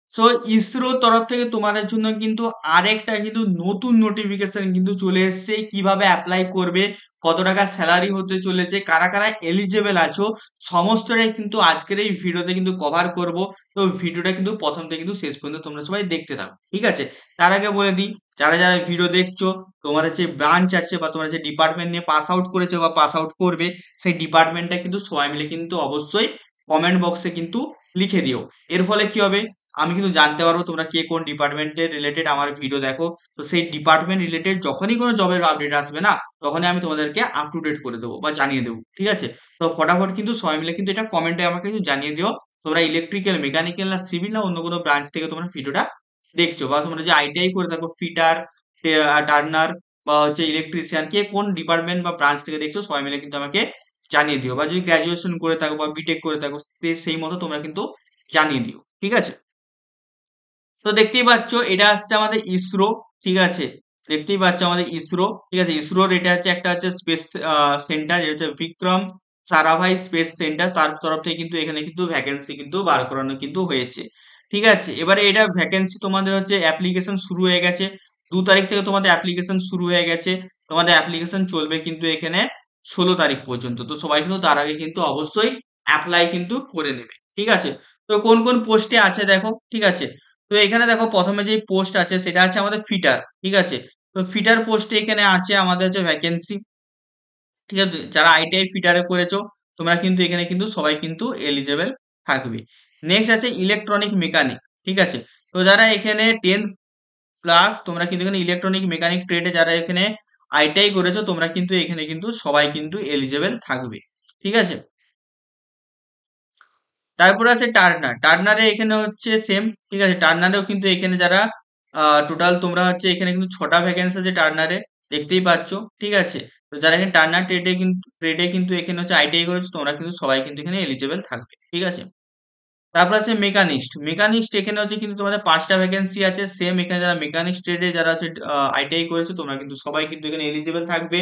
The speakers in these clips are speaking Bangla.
সো ইসরোর তরফ থেকে তোমাদের জন্য কিন্তু আরেকটা কিন্তু নতুন নোটিফিকেশন কিন্তু চলে এসেছে, কিভাবে অ্যাপ্লাই করবে, কত টাকা স্যালারি হতে চলেছে, কারা কারা এলিজেবল আছো, সমস্তটাই কিন্তু আজকের এই ভিডিওতে কিন্তু কভার করব। তো ভিডিওটা কিন্তু প্রথম থেকে কিন্তু শেষ পর্যন্ত তোমরা সবাই দেখতে থাকো, ঠিক আছে? তার আগে বলে দিই, যারা যারা ভিডিও দেখছো, তোমাদের যে ব্রাঞ্চ আছে বা তোমরা যে ডিপার্টমেন্ট নিয়ে পাস আউট করেছো বা পাস আউট করবে, সেই ডিপার্টমেন্টটা কিন্তু সবাই মিলে কিন্তু অবশ্যই কমেন্ট বক্সে কিন্তু লিখে দিও। এর ফলে কি হবে, আমি কিন্তু জানতে পারবো তোমরা কে কোন ডিপার্টমেন্টের রিলেটেড আমার ভিডিও দেখো। তো সেই ডিপার্টমেন্ট রিলেটেড যখনই কোনো জবের আপডেট আসবে না, তখনই আমি তোমাদেরকে আপ টু ডেট করে দেবো বা জানিয়ে দেবো, ঠিক আছে? তো ফটাফট কিন্তু সবাই মিলে কিন্তু এটা কমেন্টে আমাকে কিন্তু জানিয়ে দিও, তোমরা ইলেকট্রিক্যাল, মেকানিক্যাল না সিভিল না অন্য কোনো ব্রাঞ্চ থেকে তোমরা ভিডিওটা দেখছো, বা তোমরা যে আইটিআই করে থাকো, ফিটার, টার্নার বা হচ্ছে ইলেকট্রিশিয়ান, কে কোন ডিপার্টমেন্ট বা ব্রাঞ্চ থেকে দেখছো সবাই মিলে কিন্তু আমাকে জানিয়ে দিও। বা যদি গ্রাজুয়েশন করে থাকো বা বিটেক করে থাকো, সেই মতো তোমরা কিন্তু জানিয়ে দিও, ঠিক আছে? তো দেখতেই পাচ্ছ এটা আসছে আমাদের ইসরো, ঠিক আছে? দেখতেই পাচ্ছ আমাদের ইসরো, ঠিক আছে? ইসরোর এটা হচ্ছে একটা হচ্ছে স্পেস সেন্টার, যেটা হচ্ছে বিক্রম সারাভাই স্পেস সেন্টার, তার তরফ থেকে কিন্তু এখানে কিন্তু ভ্যাকেন্সি কিন্তু বার করানো কিন্তু হয়েছে, ঠিক আছে? এবারে এটা ভ্যাকেন্সি তোমাদের হচ্ছে অ্যাপ্লিকেশন শুরু হয়ে গেছে, 2 তারিখ থেকে তোমাদের অ্যাপ্লিকেশন শুরু হয়ে গেছে। তোমাদের অ্যাপ্লিকেশন চলবে কিন্তু এখানে 16 তারিখ পর্যন্ত। তো সবাই কিন্তু তার আগে কিন্তু অবশ্যই অ্যাপ্লাই কিন্তু করে নেবে, ঠিক আছে? তো কোন কোন পোস্টে আছে দেখো, ঠিক আছে? তো এখানে দেখো প্রথমে যে পোস্ট আছে সেটা আছে আমাদের ফিটার, ঠিক আছে? তো ফিটার পোস্টে এখানে আছে আমাদের হচ্ছে ভ্যাকেন্সি, ঠিক আছে? যারা আইটিআই ফিটারে করেছো, তোমরা কিন্তু এখানে কিন্তু সবাই কিন্তু এলিজেবল থাকবে। নেক্সট আছে ইলেকট্রনিক মেকানিক, ঠিক আছে? তো যারা এখানে 10 প্লাস, তোমরা কিন্তু এখানে ইলেকট্রনিক মেকানিক ট্রেডে যারা এখানে আইটিআই করেছো, তোমরা কিন্তু এখানে কিন্তু সবাই কিন্তু এলিজেবল থাকবে, ঠিক আছে? তারপরে আছে টার্নার, টার্নারে এখানে হচ্ছে সেম, ঠিক আছে? টার্নারেও কিন্তু এখানে যারা টোটাল তোমরা হচ্ছে এখানে কিন্তু 6টা ভ্যাকেন্সি আছে টার্নারে, দেখতেই পাচ্ছ, ঠিক আছে? তো যারা এখানে টার্নার ট্রেডে কিন্তু এখানে হচ্ছে আইটিআই করেছো, তোমরা কিন্তু সবাই কিন্তু এখানে এলিজেবল থাকবে, ঠিক আছে? তারপর আছে মেকানিস্ট, মেকানিস্ট এখানে হচ্ছে কিন্তু তোমাদের 5টা ভ্যাকেন্সি আছে সেম, এখানে যারা মেকানিস্ট ট্রেডে যারা হচ্ছে আইটিআই করেছো, তোমরা কিন্তু সবাই কিন্তু এখানে এলিজেবল থাকবে।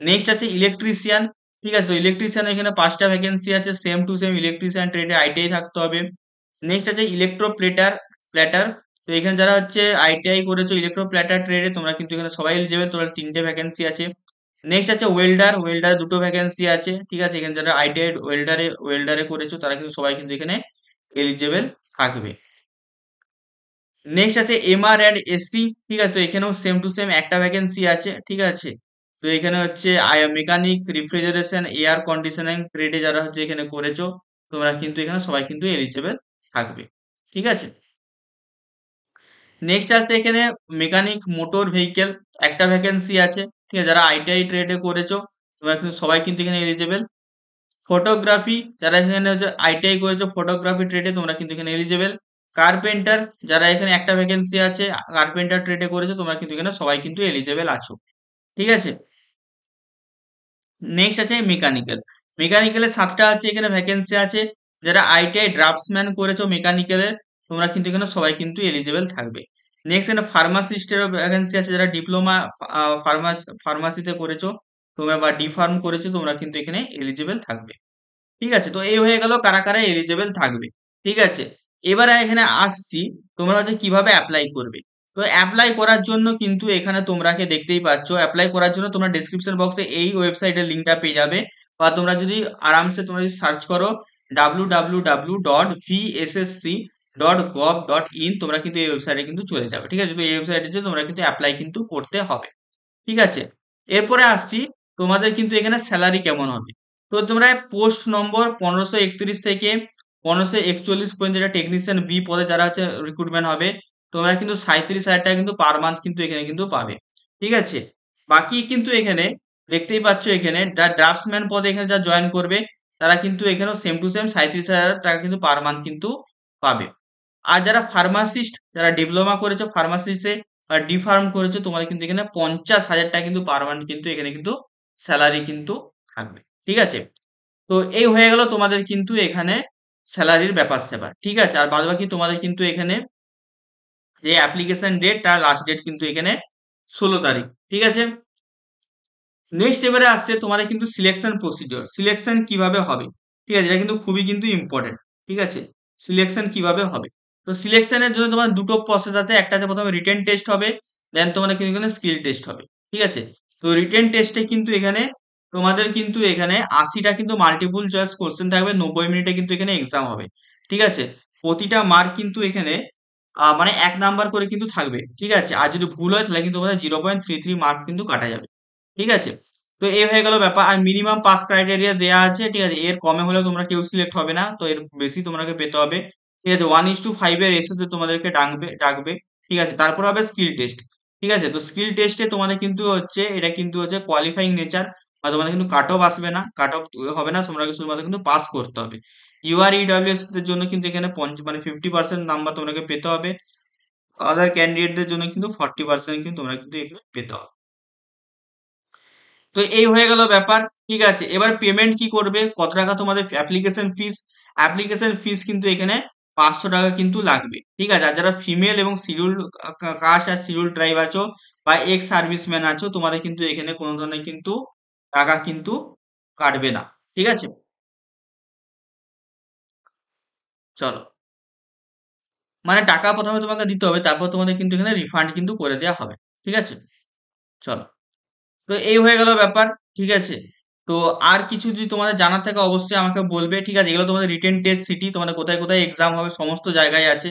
নেক্সট আছে ইলেকট্রিশিয়ান, ঠিক আছে? তো ইলেকট্রিশিয়ান এখানে 5টা ভ্যাকেন্সি আছে সেম টু সেম, ইলেকট্রিশিয়ান ট্রেডে আইটিআই থাকতে হবে। নেক্সট আছে ইলেকট্রো প্লেটার, তো এখানে যারা হচ্ছে আইটিআই করেছো ইলেকট্রো প্লেটার ট্রেডে, তোমরা কিন্তু এখানে সবাই এলিজেবল, তোমরা 3টে ভ্যাকেন্সি আছে। নেক্সট আছে ওয়েল্ডার, ওয়েল্ডারে 2টো ভ্যাকেন্সি আছে, ঠিক আছে? এখানে যারা আইটিআই ওয়েল্ডারে করেছো, তারা কিন্তু সবাই কিন্তু এখানে এলিজেবল থাকবে। নেক্সট আছে এমআর অ্যান্ড এসসি, ঠিক আছে? তো এখানেও সেম টু সেম একটা ভ্যাকেন্সি আছে, ঠিক আছে? তো এখানে হচ্ছে মেকানিক রেফ্রিজারেশন এয়ার কন্ডিশনিং ট্রেডে যারা হচ্ছে এখানে করেছো, তোমরা কিন্তু এখানে সবাই কিন্তু এলিজেবল থাকবে, ঠিক আছে? নেক্সট আছে এখানে মেকানিক মোটর ভেহিকেল, একটা ভ্যাকেন্সি আছে, ঠিক আছে? যারা আইটিআই ট্রেডে করেছো, তোমরা কিন্তু সবাই কিন্তু এখানে এলিজেবল। ফটোগ্রাফি, যারা এখানে হচ্ছে আইটিআই করেছো ফটোগ্রাফি ট্রেডে, তোমরা কিন্তু এখানে এলিজেবল। কার্পেন্টার, যারা এখানে একটা ভ্যাকেন্সি আছে কার্পেন্টার ট্রেডে করেছো, তোমরা কিন্তু এখানে সবাই কিন্তু এলিজেবল আছো, ঠিক আছে? নেক্সট আছে মেকানিক্যাল, মেকানিক্যালের 7টা হচ্ছে এখানে ভ্যাকেন্সি আছে, যারা আইটিআই ড্রাফটসম্যান করেছো মেকানিক্যালের, তোমরা কিন্তু এখানে সবাই কিন্তু এলিজেবল থাকবে। নেক্সট এখানে ফার্মাসিস্টেরও ভ্যাকেন্সি আছে, যারা ডিপ্লোমা ফার্মাসিতে করেছো তোমরা বা ডি ফার্ম করেছো, তোমরা কিন্তু এখানে এলিজেবল থাকবে, ঠিক আছে? তো এই হয়ে গেল কারা কারা এলিজেবল থাকবে, ঠিক আছে? এবারে এখানে আসছি, তোমরা হচ্ছে কিভাবে অ্যাপ্লাই করবে। তো অ্যাপ্লাই করার জন্য কিন্তু এখানে তোমরাকে দেখতেই পাচ্ছ, অ্যাপ্লাই করার জন্য তোমরা ডেসক্রিপশন বক্সে এই ওয়েবসাইটের লিঙ্কটা পেয়ে যাবে, বা তোমরা যদি আরামসে তোমরা যদি সার্চ করো www.vssc.gov.in, তোমরা কিন্তু এই ওয়েবসাইটে কিন্তু চলে যাবে, ঠিক আছে? তো এই ওয়েবসাইটে যে তোমরা কিন্তু অ্যাপ্লাই কিন্তু করতে হবে, ঠিক আছে? এরপরে আসছি, তোমাদের কিন্তু এখানে স্যালারি কেমন হবে। তো তোমরা পোস্ট নম্বর 1531 থেকে 1541 পর্যন্ত, যেটা টেকনিশিয়ান বি পদে যারা হচ্ছে রিক্রুটমেন্ট হবে, তোমরা কিন্তু 37,000 টাকা কিন্তু পার মান্থ কিন্তু এখানে কিন্তু পাবে, ঠিক আছে? বাকি কিন্তু এখানে দেখতেই পাচ্ছ, এখানে যারা ড্রাফটসম্যান পদে এখানে যা জয়েন করবে, তারা কিন্তু এখানেও সেম টু সেম 37,000 টাকা কিন্তু পার মান্থ কিন্তু পাবে। আর যারা ফার্মাসিস্ট, যারা ডিপ্লোমা করেছো ফার্মাসিস্টে বা ডি ফার্ম করেছো, তোমাদের কিন্তু এখানে 50,000 টাকা কিন্তু পার মান্থ কিন্তু এখানে কিন্তু স্যালারি কিন্তু থাকবে, ঠিক আছে? তো এই হয়ে গেল তোমাদের কিন্তু এখানে স্যালারির ব্যাপার স্যাপার, ঠিক আছে? আর বাদ বাকি তোমাদের কিন্তু এখানে যে অ্যাপ্লিকেশন ডেট, তার লাস্ট ডেট কিন্তু এখানে 16 তারিখ, ঠিক আছে? নেক্সট এবারে আসছে তোমাদের কিন্তু সিলেকশন প্রসিডিওর, সিলেকশন কিভাবে হবে, ঠিক আছে? এটা কিন্তু খুবই কিন্তু ইম্পর্টেন্ট, ঠিক আছে? সিলেকশন কিভাবে হবে, তো সিলেকশনের জন্য তোমার দুটো প্রসেস আছে, একটা আছে প্রথমে রিটেন টেস্ট হবে, দেন তোমাদের কিন্তু এখানে স্কিল টেস্ট হবে, ঠিক আছে। তো রিটেন টেস্টে কিন্তু এখানে তোমাদের কিন্তু এখানে 80টা কিন্তু মাল্টিপল চয়েস কোশ্চেন থাকবে, 90 মিনিটে কিন্তু এখানে এক্সাম হবে, ঠিক আছে। প্রতিটা মার্ক কিন্তু এখানে মানে 1 নাম্বার করে কিন্তু থাকবে, ঠিক আছে। আর যদি ভুল হয় তাহলে কিন্তু তোমাদের 0.33 মার্ক কিন্তু কাটা যাবে, ঠিক আছে। তো এই হয়ে গেল ব্যাপার। আর মিনিমাম পাস ক্রাইটেরিয়া দেয়া আছে, ঠিক আছে। এর কমে হলে তোমরা কেউ সিলেক্ট হবে না, তো এর বেশি তোমাকে পেতে হবে, ঠিক আছে। 1:5 এর রেশিওতে তোমাদেরকে ডাকবে, ঠিক আছে। তারপর হবে স্কিল টেস্ট, ঠিক আছে। তো স্কিল টেস্টে তোমাদের কিন্তু হচ্ছে এটা কিন্তু হচ্ছে কোয়ালিফাইং নেচার, আর তোমাদের কিন্তু কাট অফ আসবে না, কাট অফ হবে না, তোমরা শুধুমাত্র কিন্তু পাস করতে হবে। ইউআর এর জন্য কিন্তু এখানে মানে 50% নাম্বার তোমাকে পেতে হবে, আদার ক্যান্ডিডেটদের জন্য কিন্তু 40% কিন্তু তোমরা কিন্তু এখানে পেতে হবে। তো এই হয়ে গেল ব্যাপার, ঠিক আছে। এবার পেমেন্ট কি করবে, কত টাকা তোমাদের অ্যাপ্লিকেশন ফিস কিন্তু এখানে 500 টাকা কিন্তু লাগবে, ঠিক আছে। আর যারা ফিমেল এবং শিডিউল কাস্ট আর শিডিউল ট্রাইব আছো বা এক্স সার্ভিসম্যান আছো, তোমাদের কিন্তু এখানে কোনো ধরনের কিন্তু টাকা কিন্তু কাটবে না, ঠিক আছে। চলো, মানে টাকা প্রথমে তোমাকে দিতে হবে, তারপর তোমাদের কিন্তু এখানে রিফান্ড কিন্তু করে দেওয়া হবে, ঠিক আছে। চলো, তো এই হয়ে গেল ব্যাপার, ঠিক আছে। তো আর কিছু যদি তোমাদের জানার থাকে অবশ্যই আমাকে বলবে, ঠিক আছে। এগুলো তোমাদের রিটেন টেস্ট সিটি, তোমাদের কোথায় কোথায় এক্সাম হবে সমস্ত জায়গায় আছে,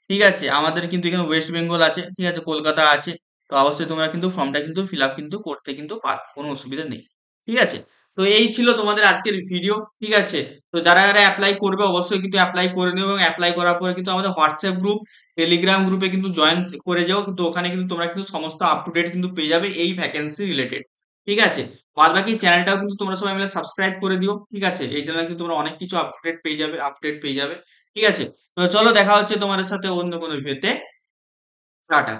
ঠিক আছে। আমাদের কিন্তু এখানে ওয়েস্ট বেঙ্গল আছে, ঠিক আছে, কলকাতা আছে। তো অবশ্যই তোমরা কিন্তু ফর্মটা কিন্তু ফিল আপ কিন্তু করতে কিন্তু পারো, কোনো অসুবিধা নেই, ঠিক আছে। তো এই ছিল তোমাদের আজকের ভিডিও, ঠিক আছে। তো যারা যারা অ্যাপ্লাই করবে অবশ্যই কিন্তু অ্যাপ্লাই করে নিও, এবং অ্যাপ্লাই করার পরে কিন্তু আমাদের হোয়াটসঅ্যাপ গ্রুপ, টেলিগ্রাম গ্রুপে কিন্তু জয়েন করে যাও, কিন্তু ওখানে কিন্তু তোমরা কিন্তু সমস্ত আপ টু ডেট কিন্তু পেয়ে যাবে এই ভ্যাকেন্সি রিলেটেড, ঠিক আছে। বাদ বাকি চ্যানেলটাও কিন্তু তোমরা সবাই মিলে সাবস্ক্রাইব করে দিও, ঠিক আছে। এই চ্যানেলে কিন্তু তোমরা অনেক কিছু আপডেট পেয়ে যাবে, ঠিক আছে। তো চলো, দেখা হচ্ছে তোমাদের সাথে অন্য কোনো ভিডিওতে। টাটা।